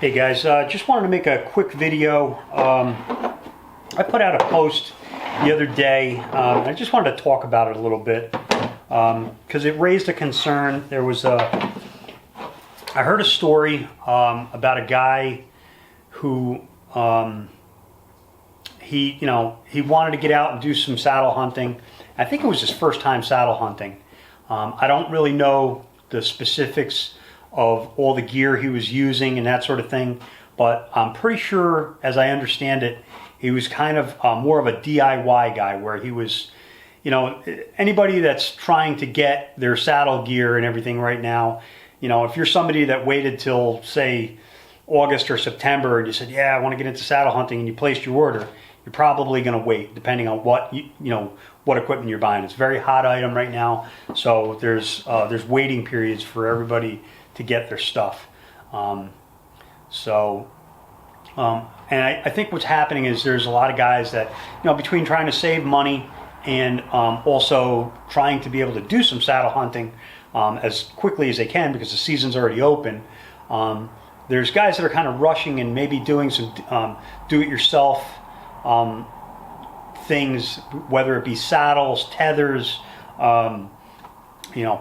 Hey guys, just wanted to make a quick video. I put out a post the other day. I just wanted to talk about it a little bit because it raised a concern. I heard a story about a guy who he wanted to get out and do some saddle hunting. I think it was his first time saddle hunting. I don't really know the specifics of all the gear he was using and that sort of thing, but I'm pretty sure, as I understand it, he was kind of more of a DIY guy, where he was, anybody that's trying to get their saddle gear and everything right now, if you're somebody that waited till, say, August or September and you said, yeah, I want to get into saddle hunting, and you placed your order, you're probably going to wait, depending on what what equipment you're buying. It's a very hot item right now, so there's waiting periods for everybody to get their stuff. And I think what's happening is there's a lot of guys that, between trying to save money and also trying to be able to do some saddle hunting as quickly as they can because the season's already open, there's guys that are kind of rushing and maybe doing some do-it-yourself things, whether it be saddles, tethers,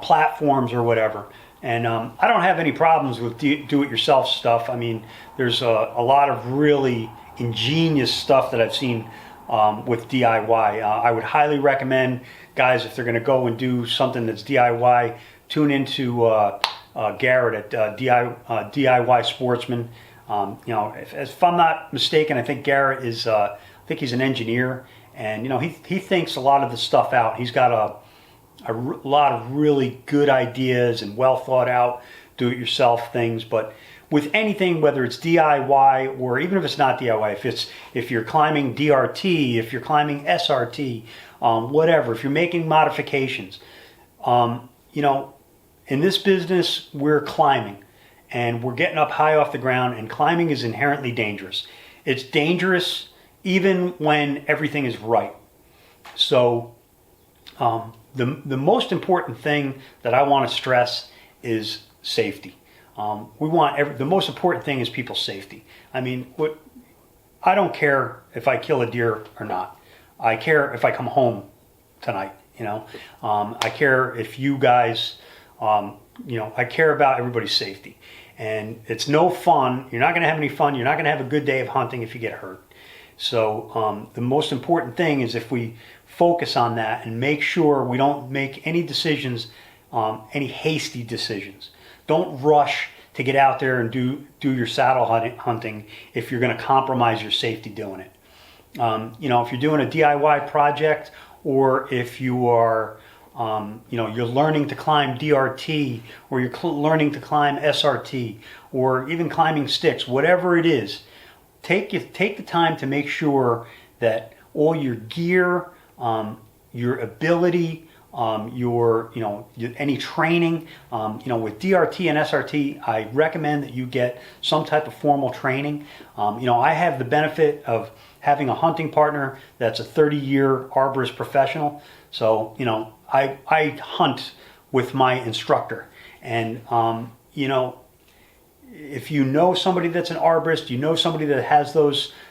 platforms or whatever. And I don't have any problems with do-it-yourself stuff. I mean, there's a lot of really ingenious stuff that I've seen with DIY. I would highly recommend guys, if they're going to go and do something that's DIY, tune into Garrett at DIY Sportsman. If I'm not mistaken, I think Garrett is. I think he's an engineer, and he thinks a lot of the stuff out. He's got a lot of really good ideas and well thought out do-it-yourself things. But with anything, whether it's DIY or even if it's not DIY, if you're climbing DRT, if you're climbing SRT, whatever, if you're making modifications, in this business we're climbing and we're getting up high off the ground, and climbing is inherently dangerous. It's dangerous even when everything is right. So the most important thing that I want to stress is safety. The most important thing is people's safety. I mean, I don't care if I kill a deer or not. I care if I come home tonight. I care if you guys, I care about everybody's safety. And it's no fun. You're not going to have any fun. You're not going to have a good day of hunting if you get hurt. So the most important thing is if we focus on that and make sure we don't make any decisions, any hasty decisions. Don't rush to get out there and do your saddle hunting if you're going to compromise your safety doing it. If you're doing a DIY project, or if you are, you're learning to climb DRT, or you're learning to climb SRT, or even climbing sticks, whatever it is, take the time to make sure that all your gear, your ability, any training, with DRT and SRT, I recommend that you get some type of formal training. I have the benefit of having a hunting partner that's a 30-year arborist professional. So, I hunt with my instructor. And, if you know somebody that's an arborist, somebody that has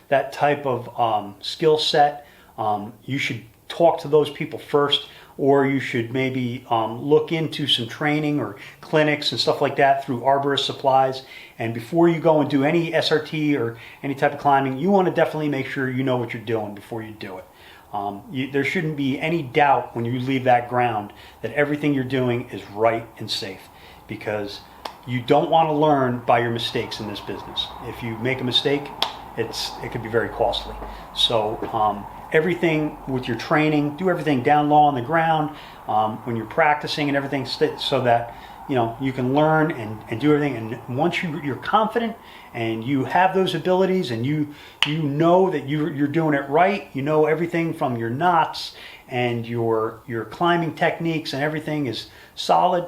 that type of skill set, you should talk to those people first, or you should maybe look into some training or clinics and stuff like that through arborist supplies. And before you go and do any SRT or any type of climbing, you want to definitely make sure you know what you're doing before you do it. There shouldn't be any doubt when you leave that ground that everything you're doing is right and safe, because you don't want to learn by your mistakes in this business. If you make a mistake, it could be very costly. So everything with your training, do everything down low on the ground when you're practicing and everything, so that you can learn and do everything. And once you're confident and you have those abilities, and you know that you're doing it right, everything from your knots and your climbing techniques and everything is solid,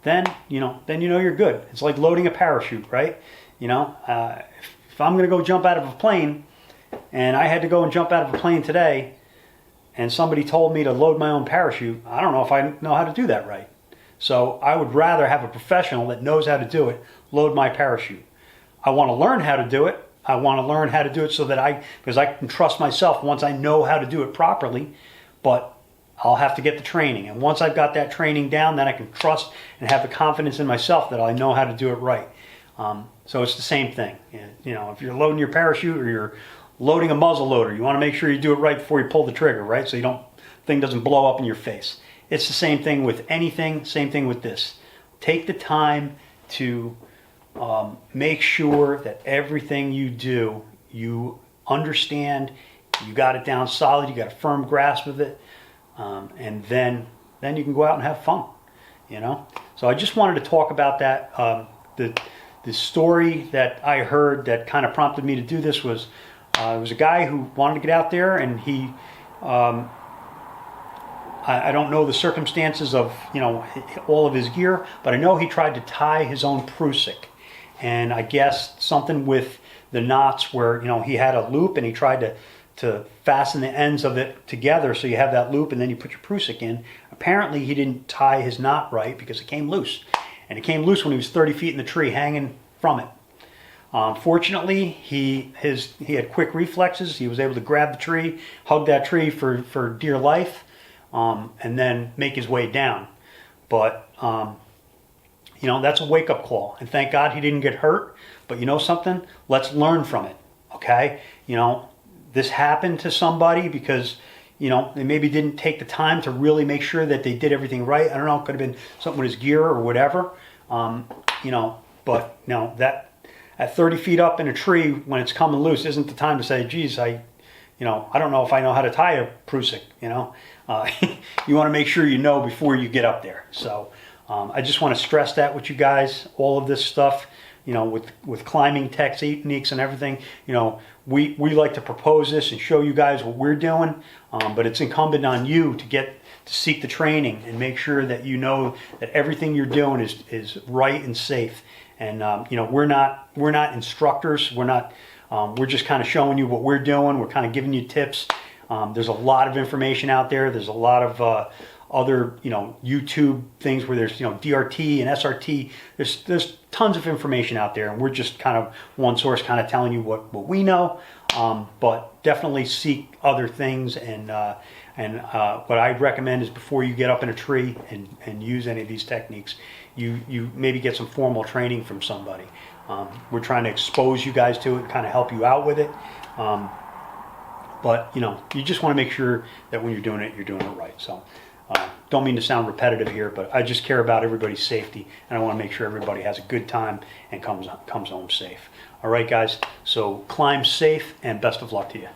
then you're good. It's like loading a parachute, right? If I'm going to go jump out of a plane, and I had to go and jump out of a plane today, and somebody told me to load my own parachute, I don't know if I know how to do that right. So I would rather have a professional that knows how to do it load my parachute. I want to learn how to do it. I want to learn how to do it so that because I can trust myself once I know how to do it properly, but I'll have to get the training. And once I've got that training down, then I can trust and have the confidence in myself that I know how to do it right. So it's the same thing. You know, if you're loading your parachute or you're loading a muzzle loader, you want to make sure you do it right before you pull the trigger, right? So thing doesn't blow up in your face. It's the same thing with anything, same thing with this. Take the time to make sure that everything you do, you understand, you got it down solid, you got a firm grasp of it, and then you can go out and have fun, you know? So I just wanted to talk about that. The story that I heard that kind of prompted me to do this was, it was a guy who wanted to get out there, and he, I don't know the circumstances of, you know, all of his gear, but I know he tried to tie his own prusik. And I guess something with the knots where, you know, he had a loop and he tried to fasten the ends of it together so you have that loop and then you put your prusik in. Apparently he didn't tie his knot right because it came loose. And it came loose when he was 30 feet in the tree hanging from it. Fortunately, he had quick reflexes. He was able to grab the tree, hug that tree for dear life, and then make his way down. But you know, that's a wake-up call. And thank God he didn't get hurt. But you know something? Let's learn from it, okay? You know, this happened to somebody because, you know, they maybe didn't take the time to really make sure that they did everything right. I don't know, it could have been something with his gear or whatever. You know, but, you know, that at 30 feet up in a tree when it's coming loose isn't the time to say, geez, I don't know if I know how to tie a prusik, you know. You want to make sure you know before you get up there. So I just want to stress that with you guys, all of this stuff, you know, with climbing techniques and everything. You know, we like to propose this and show you guys what we're doing, but it's incumbent on you to seek the training and make sure that you know that everything you're doing is right and safe. And you know, we're not instructors. We're just kind of showing you what we're doing. We're kind of giving you tips. There's a lot of information out there. There's a lot of other, you know, YouTube things where there's, you know, DRT and SRT. There's tons of information out there, and we're just kind of one source, kind of telling you what we know. But definitely seek other things, and what I'd recommend is before you get up in a tree and use any of these techniques, you maybe get some formal training from somebody. We're trying to expose you guys to it and kind of help you out with it. But, you know, you just want to make sure that when you're doing it right. So don't mean to sound repetitive here, but I just care about everybody's safety, and I want to make sure everybody has a good time and comes home safe. All right, guys, so climb safe, and best of luck to you.